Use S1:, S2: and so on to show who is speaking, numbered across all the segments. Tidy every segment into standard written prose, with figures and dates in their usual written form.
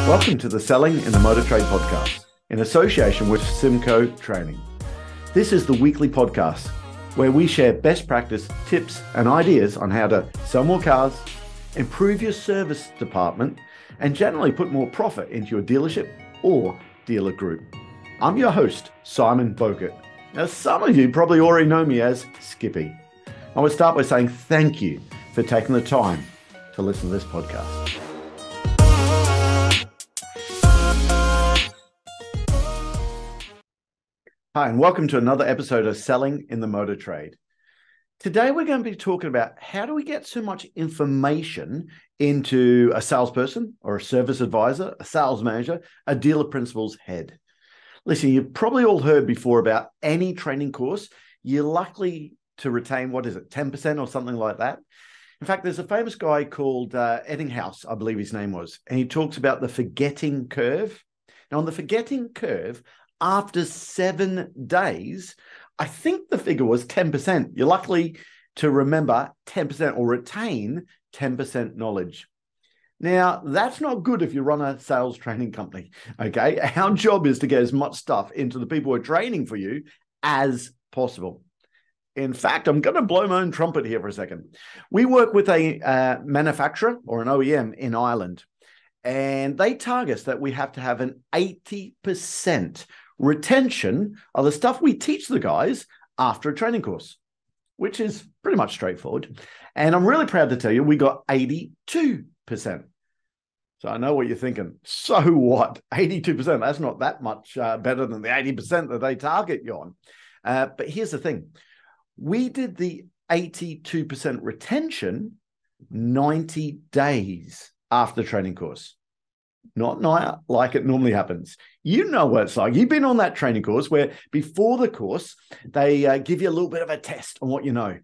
S1: Welcome to the Selling in the Motor Trade podcast, in association with Symcotraining. This is the weekly podcast where we share best practice, tips and ideas on how to sell more cars, improve your service department, and generally put more profit into your dealership or dealer group. I'm your host, Simon Bowkett. Now, some of you probably already know me as Skippy. I would start by saying thank you for taking the time to listen to this podcast. Hi, and welcome to another episode of Selling in the Motor Trade. Today, we're going to be talking about how do we get so much information into a salesperson or a service advisor, a sales manager, a dealer principal's head. Listen, you've probably all heard before about any training course, you're likely to retain, 10% or something like that. In fact, there's a famous guy called Eddinghaus, I believe his name was, and he talks about the forgetting curve. Now, on the forgetting curve, after 7 days, I think the figure was 10%. You're likely to remember 10% or retain 10% knowledge. Now, that's not good if you run a sales training company, okay? Our job is to get as much stuff into the people who are training for you as possible. In fact, I'm going to blow my own trumpet here for a second. We work with a manufacturer or an OEM in Ireland, and they target that we have to have an 80% retention of the stuff we teach the guys after a training course, which is pretty much straightforward. And I'm really proud to tell you we got 82%. So I know what you're thinking. So what? 82%, that's not that much better than the 80% that they target you on. But here's the thing. We did the 82% retention 90 days after the training course. Not like it normally happens. You know what it's like. You've been on that training course where before the course, they give you a little bit of a test on what you know.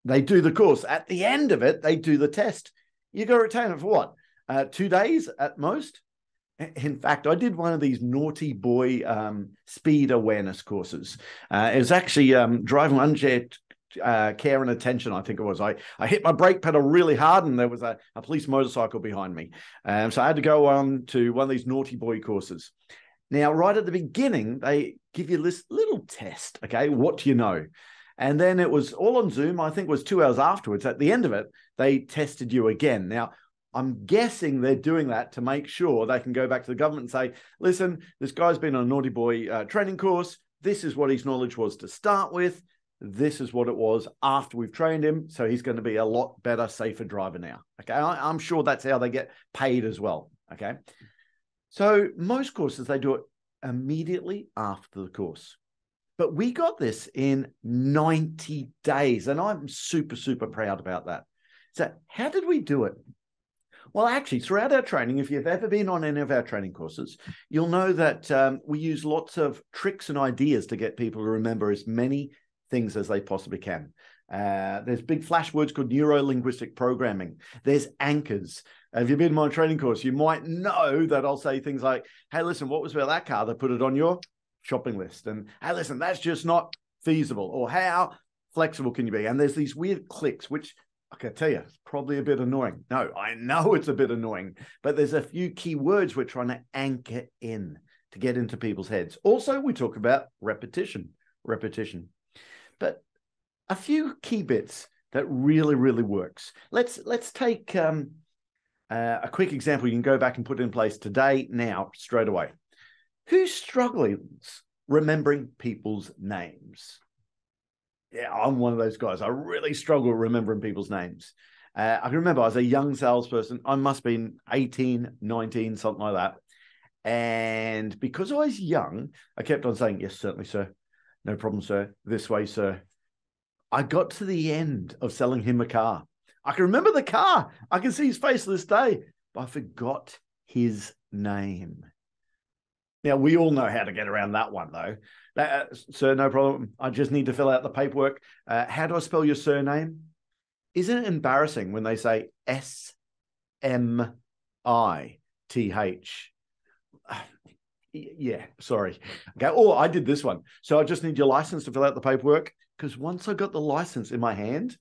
S1: They do the course. At the end of it, they do the test. You got to retain it for what? 2 days at most? In fact, I did one of these naughty boy speed awareness courses. It was actually driving unchecked care and attention, I think it was. I hit my brake pedal really hard and there was a police motorcycle behind me. So I had to go on to one of these naughty boy courses. Now, right at the beginning, they give you this little test, okay? What do you know? And then it was all on Zoom. I think it was 2 hours afterwards. At the end of it, they tested you again. Now, I'm guessing they're doing that to make sure they can go back to the government and say, listen, this guy's been on a naughty boy training course. This is what his knowledge was to start with. This is what it was after we've trained him. So he's going to be a lot better, safer driver now. Okay. I'm sure that's how they get paid as well. Okay. So most courses, they do it immediately after the course. But we got this in 90 days. And I'm super, super proud about that. So how did we do it? Well, actually, throughout our training, if you've ever been on any of our training courses, you'll know that we use lots of tricks and ideas to get people to remember as many things as they possibly can. There's big flash words called neuro-linguistic programming. There's anchors. If you've been on a training course, you might know that I'll say things like, hey, listen, what was about that car? They put it on your shopping list. And hey, listen, that's just not feasible. Or how flexible can you be? And there's these weird clicks, which I can tell you, it's probably a bit annoying. No, I know it's a bit annoying, but there's a few key words we're trying to anchor in to get into people's heads. Also, we talk about repetition. But a few key bits that really, really works. Let's take a quick example. You can go back and put it in place today, now, straight away. Who struggles remembering people's names? Yeah, I'm one of those guys. I really struggle remembering people's names. I can remember I was a young salesperson. I must have been 18, 19, something like that. And because I was young, I kept on saying, yes, certainly, sir. No problem, sir. This way, sir. I got to the end of selling him a car. I can remember the car. I can see his face to this day, but I forgot his name. Now, we all know how to get around that one, though. Sir, no problem. I just need to fill out the paperwork. How do I spell your surname? Isn't it embarrassing when they say S-M-I-T-H? Yeah, sorry. Okay. Oh, I did this one. So I just need your license to fill out the paperwork. Because once I got the license in my hand,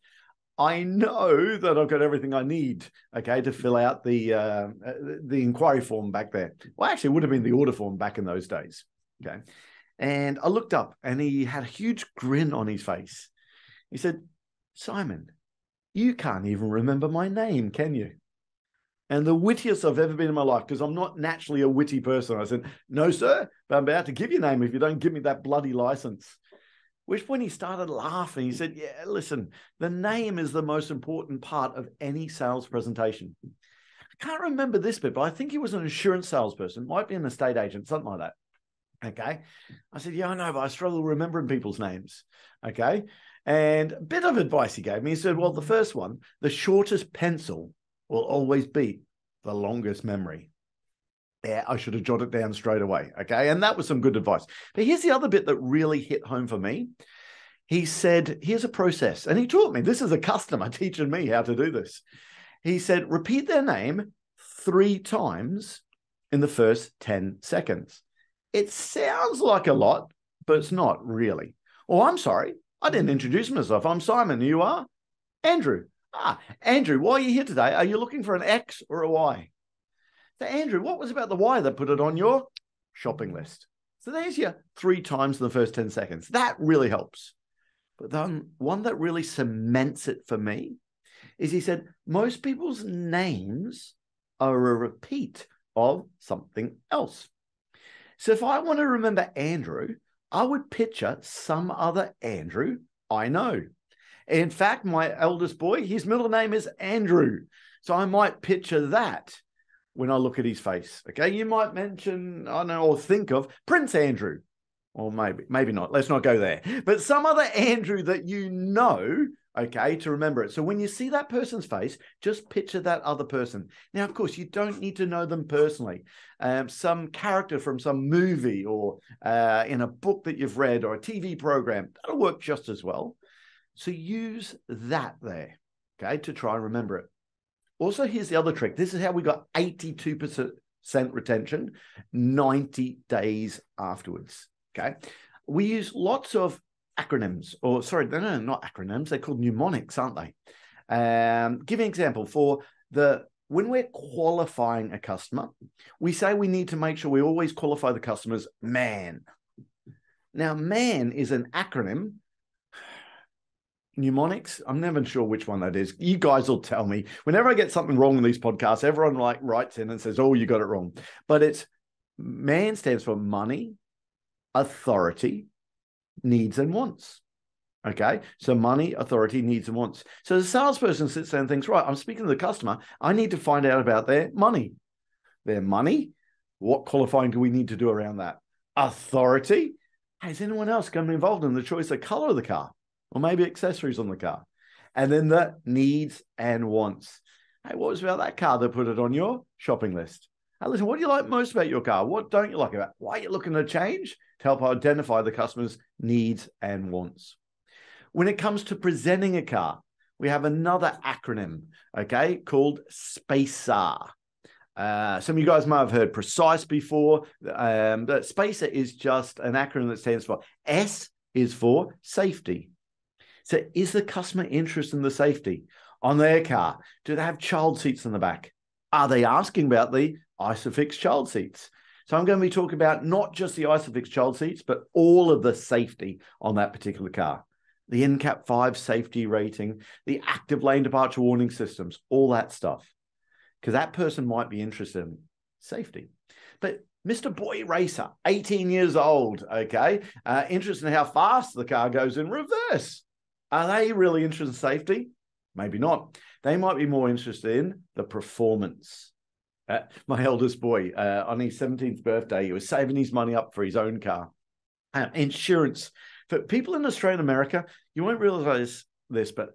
S1: I know that I've got everything I need, okay, to fill out the inquiry form back there. Well, actually, it would have been the order form back in those days, okay? And I looked up and he had a huge grin on his face. He said, Simon, you can't even remember my name, can you? And the wittiest I've ever been in my life, because I'm not naturally a witty person. I said, no, sir, but I'm about to give you a name if you don't give me that bloody license. Which point he started laughing. He said, yeah, listen, the name is the most important part of any sales presentation. I can't remember this bit, but I think he was an insurance salesperson, might be an estate agent, something like that. Okay. I said, yeah, I know, but I struggle remembering people's names. Okay. And a bit of advice he gave me. He said, well, the first one, the shortest pencil will always beat the longest memory. Yeah, I should have jotted it down straight away. Okay. And that was some good advice. But here's the other bit that really hit home for me. He said, here's a process. And he taught me, this is a customer teaching me how to do this. He said, repeat their name 3 times in the first 10 seconds. It sounds like a lot, but it's not really. Oh, I'm sorry. I didn't introduce myself. I'm Simon. You are? Andrew. Andrew, why are you here today? Are you looking for an X or a Y? So, Andrew, what was about the Y that put it on your shopping list? So there's your 3 times in the first 10 seconds. That really helps. But then one that really cements it for me is he said, most people's names are a repeat of something else. So if I want to remember Andrew, I would picture some other Andrew I know. In fact, my eldest boy, his middle name is Andrew. So I might picture that when I look at his face. Okay, you might mention, I don't know, or think of Prince Andrew. Or maybe not. Let's not go there. But some other Andrew that you know, okay, to remember it. So when you see that person's face, just picture that other person. Now, of course, you don't need to know them personally. Some character from some movie or in a book that you've read or a TV program, that'll work just as well. So use that there, okay, to try and remember it. Also, here's the other trick. This is how we got 82% retention 90 days afterwards. Okay, we use lots of acronyms, or sorry, no, not acronyms. They're called mnemonics, aren't they? Give an example for when we're qualifying a customer, we say we need to make sure we always qualify the customer as man. Now, man is an acronym. Mnemonics, I'm never sure which one that is. You guys will tell me. Whenever I get something wrong in these podcasts, everyone writes in and says, oh, you got it wrong. But it's man stands for money, authority, needs and wants. Okay, so money, authority, needs and wants. So the salesperson sits there and thinks, right, I'm speaking to the customer. I need to find out about their money. Their money, what qualifying do we need to do around that? Authority, has anyone else come involved in the choice of color of the car? Or maybe accessories on the car. And then the needs and wants. Hey, what was about that car that put it on your shopping list? Hey, listen, what do you like most about your car? What don't you like about it? Why are you looking to change? To help identify the customer's needs and wants. When it comes to presenting a car, we have another acronym, okay, called SPACER. Some of you guys might have heard PRECISE before. But SPACER is just an acronym that stands for S is for safety. So is the customer interested in the safety on their car? Do they have child seats in the back? Are they asking about the ISOFIX child seats? So I'm going to be talking about not just the ISOFIX child seats, but all of the safety on that particular car. The NCAP 5 safety rating, the active lane departure warning systems, all that stuff. Because that person might be interested in safety. But Mr. Boy Racer, 18 years old, okay, interested in how fast the car goes in reverse. Are they really interested in safety? Maybe not. They might be more interested in the performance. My eldest boy, on his 17th birthday, he was saving his money up for his own car. Insurance. For people in Australia and America, you won't realize this, but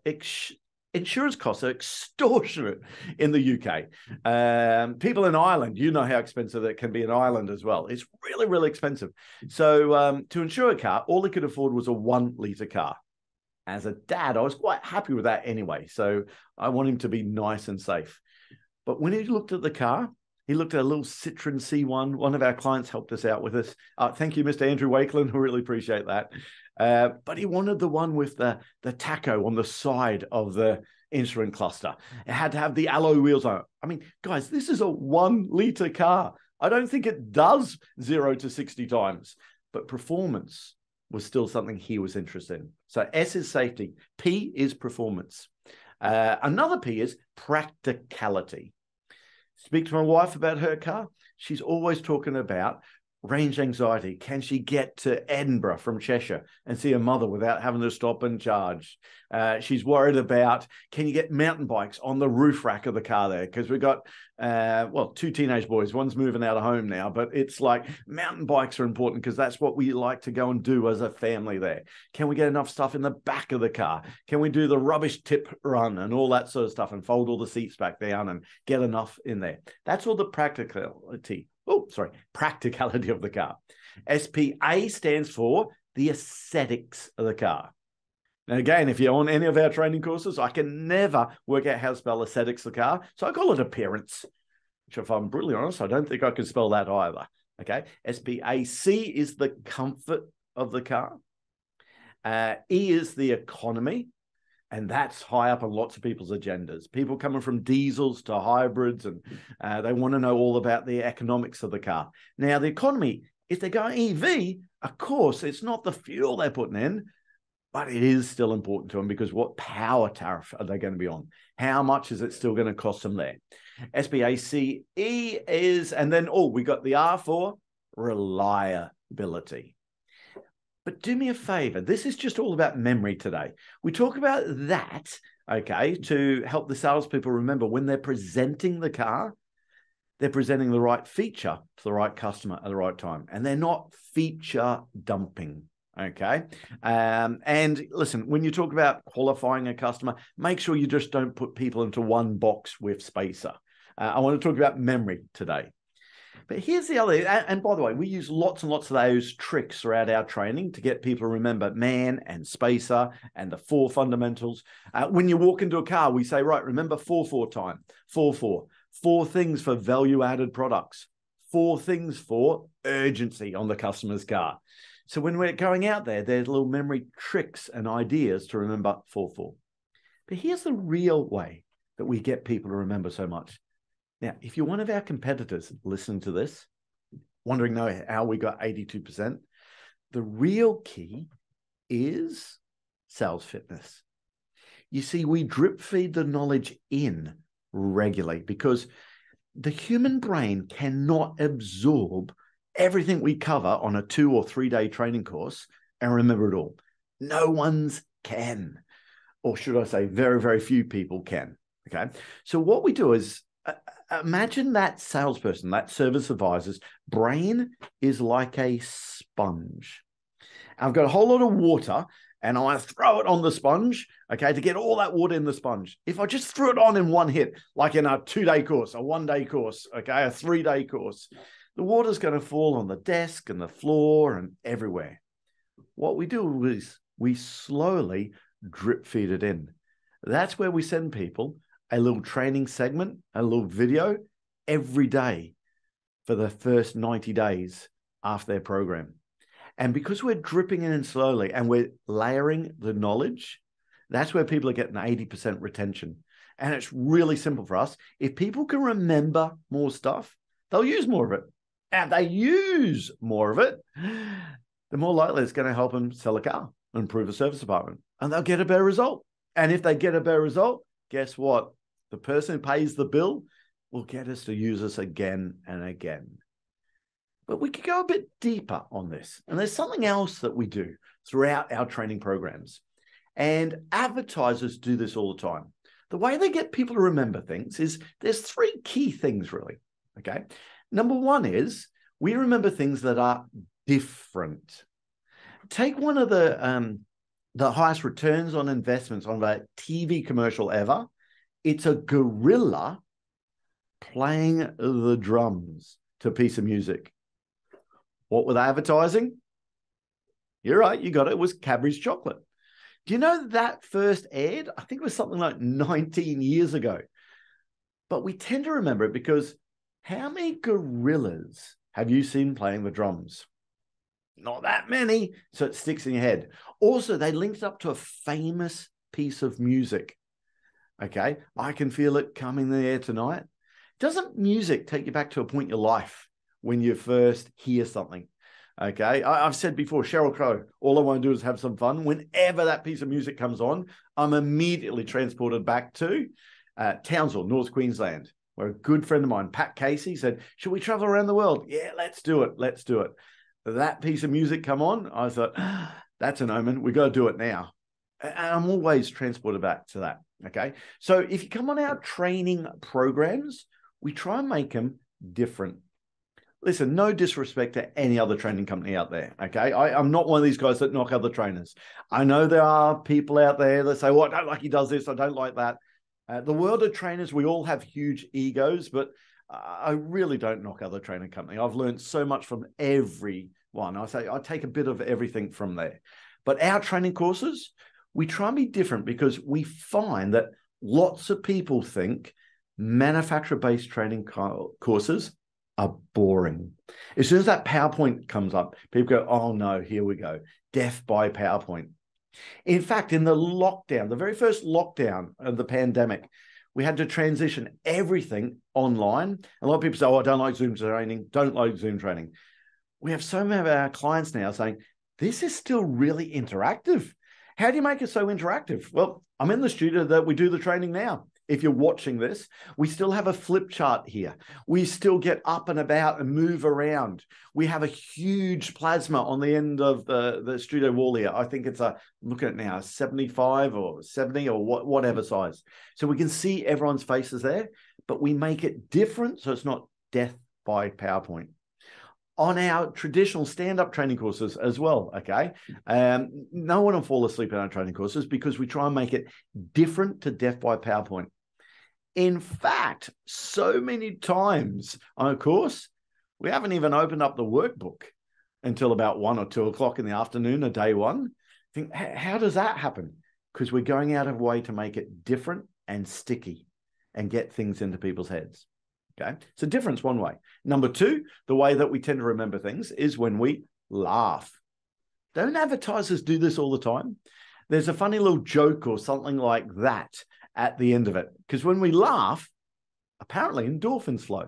S1: insurance costs are extortionate in the UK. People in Ireland, you know how expensive it can be in Ireland as well. It's really, really expensive. So to insure a car, all he could afford was a 1-litre car. As a dad, I was quite happy with that anyway. So I want him to be nice and safe. But when he looked at the car, he looked at a little Citroen C1. One of our clients helped us out with this. Thank you, Mr. Andrew Wakeland. We really appreciate that. But he wanted the one with the taco on the side of the instrument cluster. It had to have the alloy wheels on it. I mean, guys, this is a 1 liter car. I don't think it does 0 to 60 times, but performance was still something he was interested in. So S is safety. P is performance. Another P is practicality. Speak to my wife about her car. She's always talking about range anxiety. Can she get to Edinburgh from Cheshire and see her mother without having to stop and charge? She's worried about, can you get mountain bikes on the roof rack of the car there? Because we've got, 2 teenage boys. One's moving out of home now, but it's like mountain bikes are important because that's what we like to go and do as a family there. Can we get enough stuff in the back of the car? Can we do the rubbish tip run and all that sort of stuff and fold all the seats back down and get enough in there? That's all the practicality. Practicality of the car. SPA stands for the aesthetics of the car. Now, again, if you're on any of our training courses, I can never work out how to spell aesthetics of the car. So I call it appearance, which if I'm brutally honest, I don't think I can spell that either. Okay. SPAC is the comfort of the car. E is the economy. And that's high up on lots of people's agendas. People coming from diesels to hybrids, and they want to know all about the economics of the car. Now, the economy, if they go EV, of course, it's not the fuel they're putting in, but it is still important to them because what power tariff are they going to be on? How much is it still going to cost them there? SPACE is, and then, we got the R for reliability. But do me a favor, this is just all about memory today. We talk about that, okay, to help the salespeople remember when they're presenting the car, they're presenting the right feature to the right customer at the right time. And they're not feature dumping, okay? And listen, when you talk about qualifying a customer, make sure you just don't put people into one box with spacer. I want to talk about memory today. But here's the other, and by the way, we use lots and lots of those tricks throughout our training to get people to remember man and spacer and the 4 fundamentals. When you walk into a car, we say, right, remember 4-4 time, 4-4. 4 things for value-added products, 4 things for urgency on the customer's car. So when we're going out there, there's little memory tricks and ideas to remember 4-4. But here's the real way that we get people to remember so much. Now, if you're one of our competitors listening to this, wondering how we got 82%, the real key is sales fitness. You see, we drip feed the knowledge in regularly because the human brain cannot absorb everything we cover on a 2 or 3 day training course and remember it all. No one's can, or should I say very, very few people can, okay? So what we do is, imagine that salesperson, that service advisor's brain is like a sponge. I've got a whole lot of water and I want to throw it on the sponge, okay, to get all that water in the sponge. If I just threw it on in one hit, like in a 2-day course, a 1-day course, okay, a 3-day course, the water's going to fall on the desk and the floor and everywhere. What we do is we slowly drip feed it in. That's where we send people a little training segment, a little video every day for the first 90 days after their program. And because we're dripping in slowly and we're layering the knowledge, that's where people are getting 80% retention. And it's really simple for us. If people can remember more stuff, they'll use more of it. And they use more of it, the more likely it's going to help them sell a car, improve a service department, and they'll get a better result. And if they get a better result, guess what? The person who pays the bill will get us to use us again and again. But we could go a bit deeper on this. And there's something else that we do throughout our training programs. And advertisers do this all the time. The way they get people to remember things is there's 3 key things, really. Okay. Number 1 is we remember things that are different. Take one of the highest returns on investments on a TV commercial ever. It's a gorilla playing the drums to a piece of music. What were they advertising? You're right, you got it. It was Cadbury's chocolate. Do you know that first aired? I think it was something like 19 years ago. But we tend to remember it because how many gorillas have you seen playing the drums? Not that many, so it sticks in your head. Also, they linked up to a famous piece of music. Okay. I can feel it coming in the air tonight. Doesn't music take you back to a point in your life when you first hear something? Okay. I've said before, Sheryl Crow, all I want to do is have some fun. Whenever that piece of music comes on, I'm immediately transported back to Townsville, North Queensland, where a good friend of mine, Pat Casey, said, should we travel around the world? Yeah, let's do it. Let's do it. That piece of music come on, I thought, that's an omen. We got to do it now. And I'm always transported back to that. Okay. So if you come on our training programs, we try and make them different. Listen, no disrespect to any other training company out there, okay? I'm not one of these guys that knock other trainers. I know there are people out there that say, well, I don't like he does this, I don't like that. The world of trainers, we all have huge egos, but I really don't knock other training company. I've learned so much from everyone. I take a bit of everything from there. But our training courses, we try and be different because we find that lots of people think manufacturer-based training courses are boring. As soon as that PowerPoint comes up, people go, oh no, here we go. Death by PowerPoint. In fact, in the lockdown, the very first lockdown of the pandemic, we had to transition everything online. A lot of people say, oh, I don't like Zoom training, don't like Zoom training. We have so many of our clients now saying, this is still really interactive. How do you make it so interactive? Well, I'm in the studio that we do the training now. If you're watching this, we still have a flip chart here. We still get up and about and move around. We have a huge plasma on the end of the studio wall here. I think it's look at it now, 75 or 70 or whatever size. So we can see everyone's faces there, but we make it different so it's not death by PowerPoint. On our traditional stand-up training courses as well, okay? No one will fall asleep in our training courses because we try and make it different to death by PowerPoint. In fact, so many times on a course, we haven't even opened up the workbook until about 1 or 2 o'clock in the afternoon of day one. Think, how does that happen? Because we're going out of way to make it different and sticky and get things into people's heads. Okay, so difference one way. Number two, the way that we tend to remember things is when we laugh. Don't advertisers do this all the time? There's a funny little joke or something like that at the end of it. Because when we laugh, apparently endorphins flow.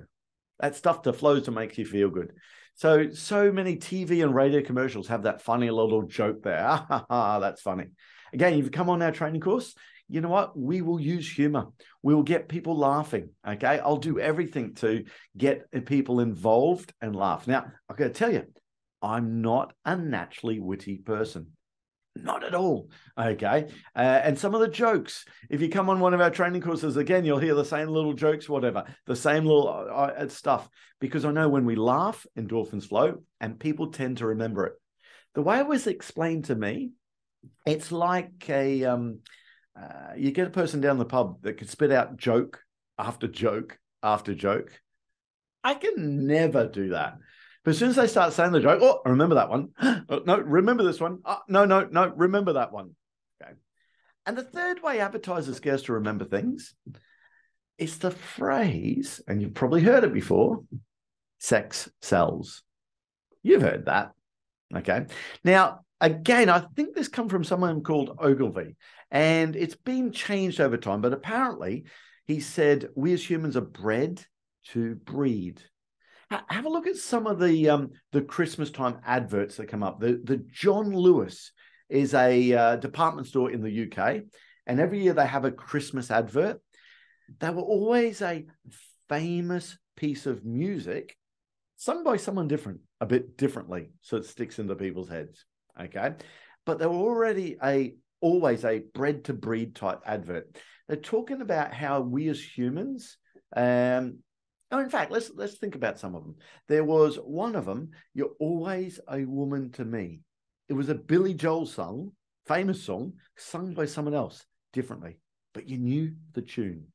S1: That stuff that flows to make you feel good. So many TV and radio commercials have that funny little joke there. That's funny. Again, if you come on our training course, you know what? We will use humor. We will get people laughing, okay? I'll do everything to get people involved and laugh. Now, I've got to tell you, I'm not a naturally witty person. Not at all, okay? And some of the jokes, if you come on one of our training courses, again, you'll hear the same little jokes, whatever, the same little stuff, because I know when we laugh, endorphins flow, and people tend to remember it. The way it was explained to me, it's like you get a person down the pub that can spit out joke after joke after joke. I can never do that. But as soon as they start saying the joke, oh, I remember that one. Oh, no, remember this one. Oh, no, remember that one. Okay. And the third way advertisers get us to remember things is the phrase, and you've probably heard it before, sex sells. You've heard that. Okay. Now, again, I think this comes from someone called Ogilvy, and it's been changed over time. But apparently, he said, we as humans are bred to breed. Have a look at some of the Christmas time adverts that come up. The John Lewis is a department store in the UK, and every year they have a Christmas advert. They were always a famous piece of music sung by someone different, a bit differently, so it sticks into people's heads. Okay, but they were already always a bred to breed type advert. They're talking about how we as humans. In fact, let's think about some of them. There was one of them, "You're Always a Woman to Me." It was a Billy Joel song, famous song, sung by someone else differently, but you knew the tune.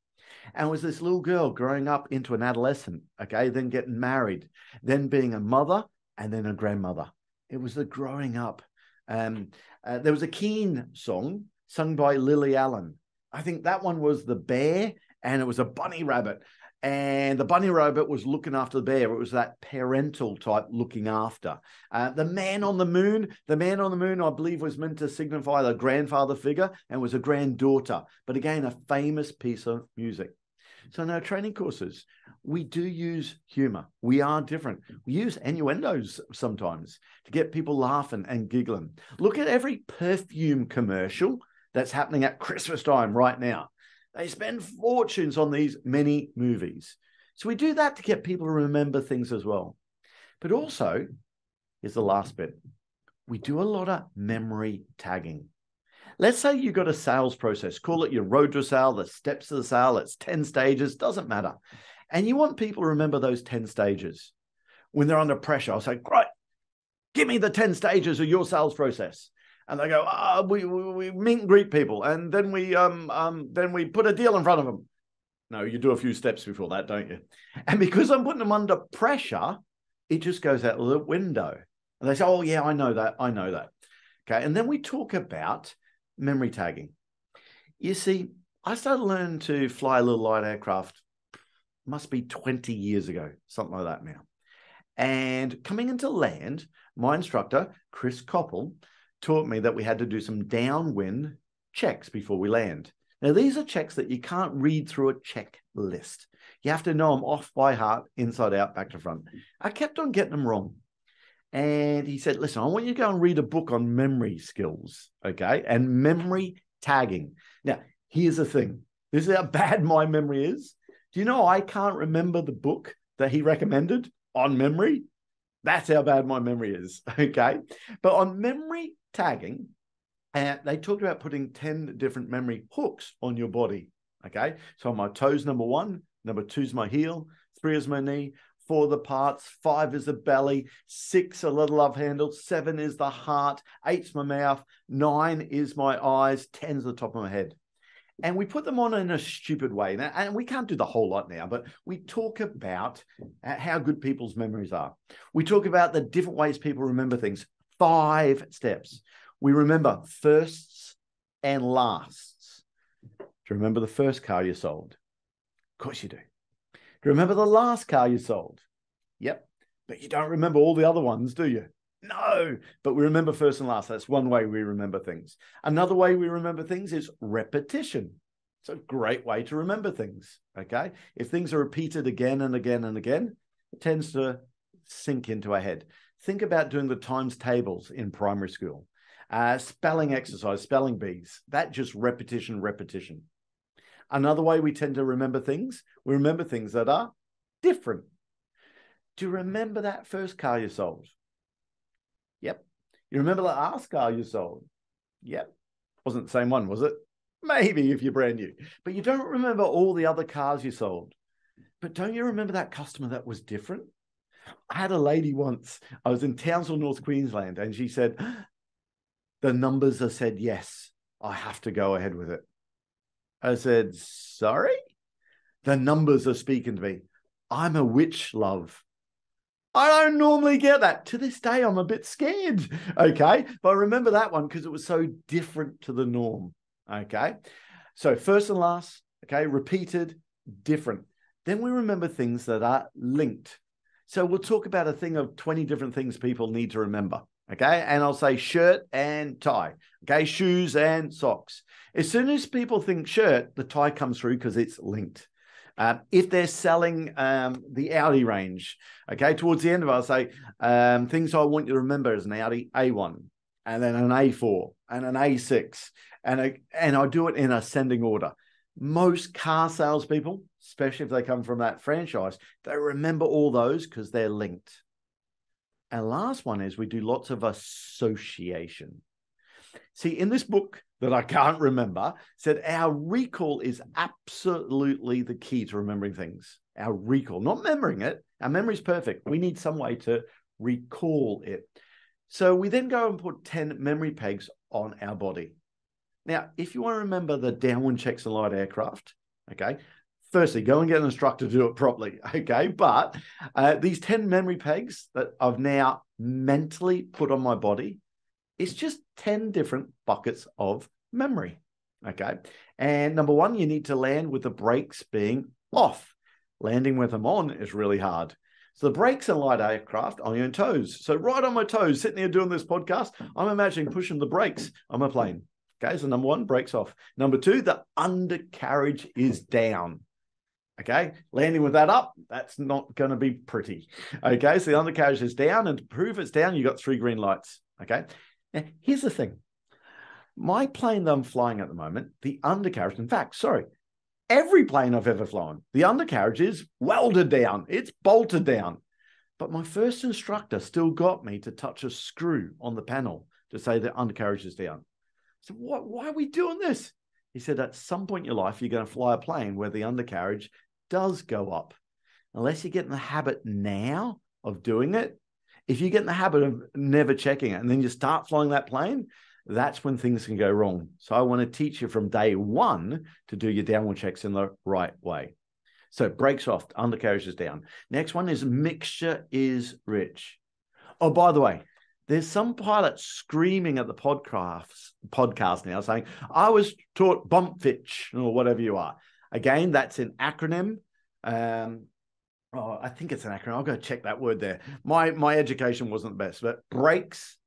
S1: And it was this little girl growing up into an adolescent, okay, then getting married, then being a mother, and then a grandmother. It was the growing up. There was a Keane song sung by Lily Allen. I think that one was the bear, and it was a bunny rabbit. And the bunny rabbit was looking after the bear. It was that parental type looking after. The man on the moon, I believe, was meant to signify the grandfather figure and was a granddaughter. But again, a famous piece of music. So in our training courses, we do use humor. We are different. We use innuendos sometimes to get people laughing and giggling. Look at every perfume commercial that's happening at Christmas time right now. They spend fortunes on these many movies. So we do that to get people to remember things as well. But also, here's the last bit. We do a lot of memory tagging. Let's say you've got a sales process. Call it your road to a sale, the steps to the sale. It's 10 stages, doesn't matter. And you want people to remember those 10 stages. When they're under pressure, I'll say, great, give me the 10 stages of your sales process. And they go, we meet and greet people, and then we put a deal in front of them. No, you do a few steps before that, don't you? And because I'm putting them under pressure, it just goes out the window. And they say, oh yeah, I know that. Okay, and then we talk about memory tagging. You see, I started learning to fly a little light aircraft, must be 20 years ago, something like that now. And coming into land, my instructor, Chris Koppel, taught me that we had to do some downwind checks before we land. Now, these are checks that you can't read through a checklist. You have to know them off by heart, inside out, back to front. I kept on getting them wrong. And he said, listen, I want you to go and read a book on memory skills, okay, and memory tagging. Now, here's the thing. This is how bad my memory is. Do you know I can't remember the book that he recommended on memory? That's how bad my memory is, okay? But on memory tagging, they talked about putting 10 different memory hooks on your body, okay? So on my toes, number 1, number 2 is my heel, 3 is my knee, 4 the parts, 5 is the belly, 6 a little love handle, 7 is the heart, 8's my mouth, 9 is my eyes, 10 is the top of my head. And we put them on in a stupid way. Now, and we can't do the whole lot now, but we talk about how good people's memories are. We talk about the different ways people remember things. 5 steps. We remember firsts and lasts. Do you remember the first car you sold? Of course you do. Do you remember the last car you sold? Yep. But you don't remember all the other ones, do you? No, but we remember first and last. That's one way we remember things. Another way we remember things is repetition. It's a great way to remember things, okay? If things are repeated again and again and again, it tends to sink into our head. Think about doing the times tables in primary school. Spelling exercise, spelling bees, that just repetition. Another way we tend to remember things, we remember things that are different. Do you remember that first car you sold? Yep. You remember the last car you sold? Yep. Wasn't the same one, was it? Maybe if you're brand new. But you don't remember all the other cars you sold. But don't you remember that customer that was different? I had a lady once, I was in Townsville, North Queensland, and she said, the numbers have said yes, I have to go ahead with it. I said, sorry? The numbers are speaking to me. I'm a witch, love. I don't normally get that. To this day, I'm a bit scared, okay? But I remember that one because it was so different to the norm, okay? So first and last, okay, repeated, different. Then we remember things that are linked. So we'll talk about a thing of 20 different things people need to remember, okay? And I'll say shirt and tie, okay? Shoes and socks. As soon as people think shirt, the tie comes through because it's linked. If they're selling the Audi range, okay, towards the end of it, I'll say things I want you to remember is an Audi A1, and then an A4, and an A6, and I do it in ascending order. Most car salespeople, especially if they come from that franchise, they remember all those because they're linked. And last one is we do lots of association. See, in this book that I can't remember, said our recall is absolutely the key to remembering things. Our recall, not remembering it. Our memory is perfect. We need some way to recall it. So we then go and put 10 memory pegs on our body. Now, if you want to remember the downwind checks and light aircraft, okay, firstly, go and get an instructor to do it properly, okay? But these 10 memory pegs that I've now mentally put on my body, it's just 10 different buckets of memory, okay? And number 1, you need to land with the brakes being off. Landing with them on is really hard. So the brakes in light aircraft on your toes. So right on my toes, sitting here doing this podcast, I'm imagining pushing the brakes on my plane. Okay, so number one, brakes off. Number two, the undercarriage is down. Okay, landing with that up, that's not going to be pretty. Okay, so the undercarriage is down, and to prove it's down, you've got 3 green lights. Okay, now here's the thing. My plane that I'm flying at the moment, the undercarriage, in fact, sorry, every plane I've ever flown, the undercarriage is welded down. It's bolted down. But my first instructor still got me to touch a screw on the panel to say the undercarriage is down. So why are we doing this? He said, at some point in your life, you're going to fly a plane where the undercarriage does go up. Unless you get in the habit now of doing it, if you get in the habit of never checking it and then you start flying that plane, that's when things can go wrong. So I want to teach you from day one to do your downward checks in the right way. So brakes off, undercarriage is down. Next one is mixture is rich. Oh, by the way, there's some pilot screaming at the podcast now saying, I was taught bump fitch or whatever you are. Again, that's an acronym. I think it's an acronym. I'll go check that word there. My education wasn't the best, but brakes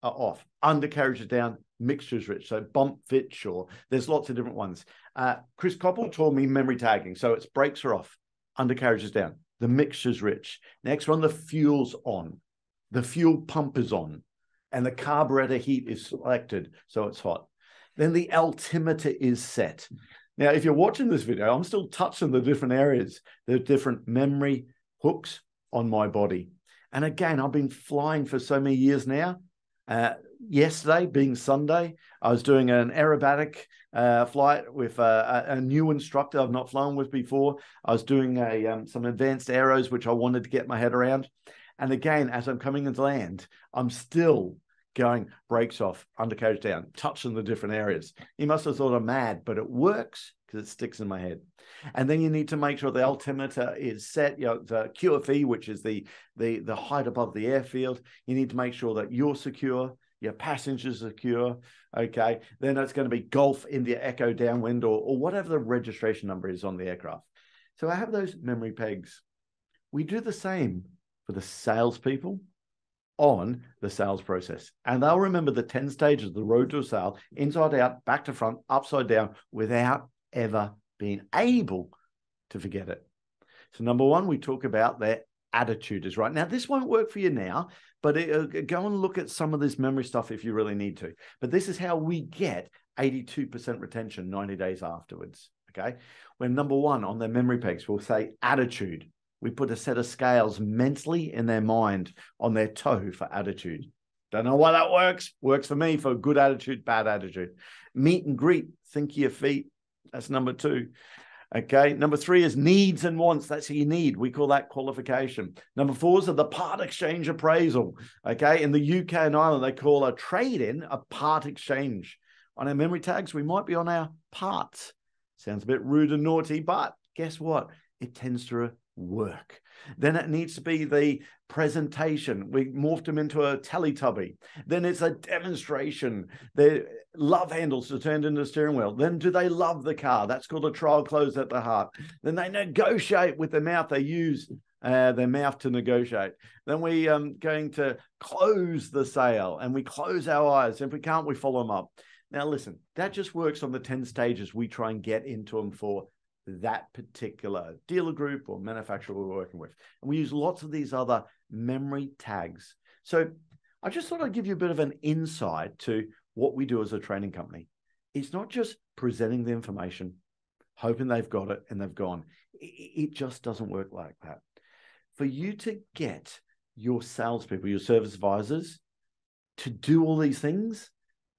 S1: are off, undercarriage is down, mixture is rich. So bump fitch, or there's lots of different ones. Chris Koppel taught me memory tagging. So it's brakes are off, undercarriage is down, the mixture's rich. Next one, the fuel's on. The fuel pump is on, and the carburetor heat is selected, so it's hot. Then the altimeter is set. Now, if you're watching this video, I'm still touching the different areas. There are different memory hooks on my body. And again, I've been flying for so many years now. Yesterday, being Sunday, I was doing an aerobatic flight with a new instructor I've not flown with before. I was doing some advanced aeros, which I wanted to get my head around. And again, as I'm coming into land, I'm still going brakes off, undercarriage down, touching the different areas. You must have thought I'm mad, but it works because it sticks in my head. And then you need to make sure the altimeter is set, the QFE, which is the height above the airfield. You need to make sure that you're secure, your passengers are secure, okay? Then it's going to be Golf, India, Echo, downwind, or whatever the registration number is on the aircraft. So I have those memory pegs. We do the same for the salespeople on the sales process. And they'll remember the 10 stages of the road to a sale, inside out, back to front, upside down, without ever being able to forget it. So number one, we talk about their attitude is right. Now, this won't work for you now, but go and look at some of this memory stuff if you really need to. But this is how we get 82% retention 90 days afterwards, okay? When number one on their memory pegs, we'll say attitude. We put a set of scales mentally in their mind on their toe for attitude. Don't know why that works. Works for me for good attitude, bad attitude. Meet and greet, think of your feet. That's number two. Okay. Number three is needs and wants. That's what you need. We call that qualification. Number four is the part exchange appraisal. Okay. In the UK and Ireland, they call a trade-in a part exchange. On our memory tags, we might be on our parts. Sounds a bit rude and naughty, but guess what? It tends to work. Then it needs to be the presentation. We morphed them into a Teletubby. Then it's a demonstration. The love handles are turned into a steering wheel. Then do they love the car? That's called a trial close at the heart. Then they negotiate with their mouth. They use their mouth to negotiate. Then we going to close the sale, and we close our eyes. If we can't, we follow them up. Now listen, that just works on the 10 stages we try and get into them for that particular dealer group or manufacturer we're working with. And we use lots of these other memory tags. So I just thought I'd give you a bit of an insight to what we do as a training company. It's not just presenting the information, hoping they've got it and they've gone. It just doesn't work like that. For you to get your salespeople, your service advisors to do all these things,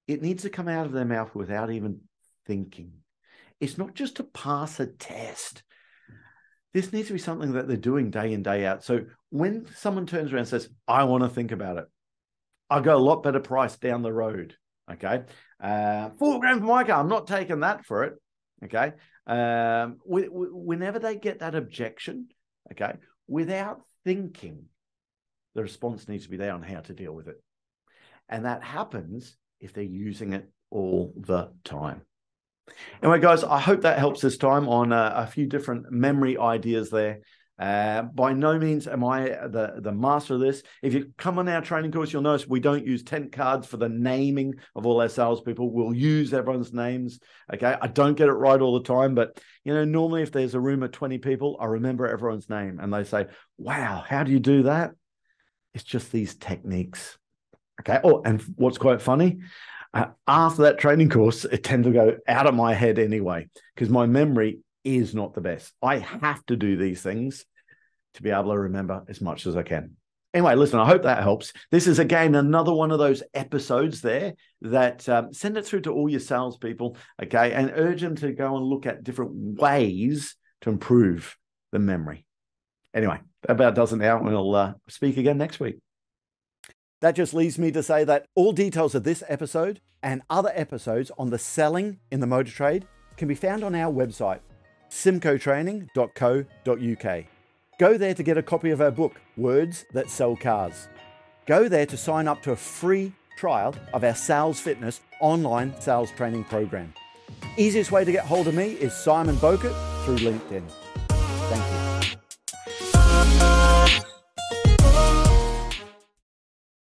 S1: it needs to come out of their mouth without even thinking. It's not just to pass a test. This needs to be something that they're doing day in, day out. So when someone turns around and says, I want to think about it, I'll go a lot better price down the road. Okay. $4,000 for my car. I'm not taking that for it. Okay. Whenever they get that objection, okay, without thinking, the response needs to be there on how to deal with it. And that happens if they're using it all the time. Anyway, guys, I hope that helps this time on a few different memory ideas there. By no means am I the master of this. If you come on our training course, you'll notice we don't use tent cards for the naming of all our salespeople. We'll use everyone's names. Okay, I don't get it right all the time, but normally if there's a room of 20 people, I remember everyone's name, and they say, "Wow, how do you do that?" It's just these techniques. Okay. Oh, and what's quite funny, after that training course, it tends to go out of my head anyway, because my memory is not the best. I have to do these things to be able to remember as much as I can. Anyway, listen, I hope that helps. This is, again, another one of those episodes there that send it through to all your salespeople, okay, and urge them to go and look at different ways to improve the memory. Anyway, that about does it now, and we'll speak again next week. That just leaves me to say that all details of this episode and other episodes on the selling in the motor trade can be found on our website, symcotraining.co.uk. Go there to get a copy of our book, Words That Sell Cars. Go there to sign up to a free trial of our Sales Fitness online sales training program. Easiest way to get hold of me is Simon Bowkett through LinkedIn.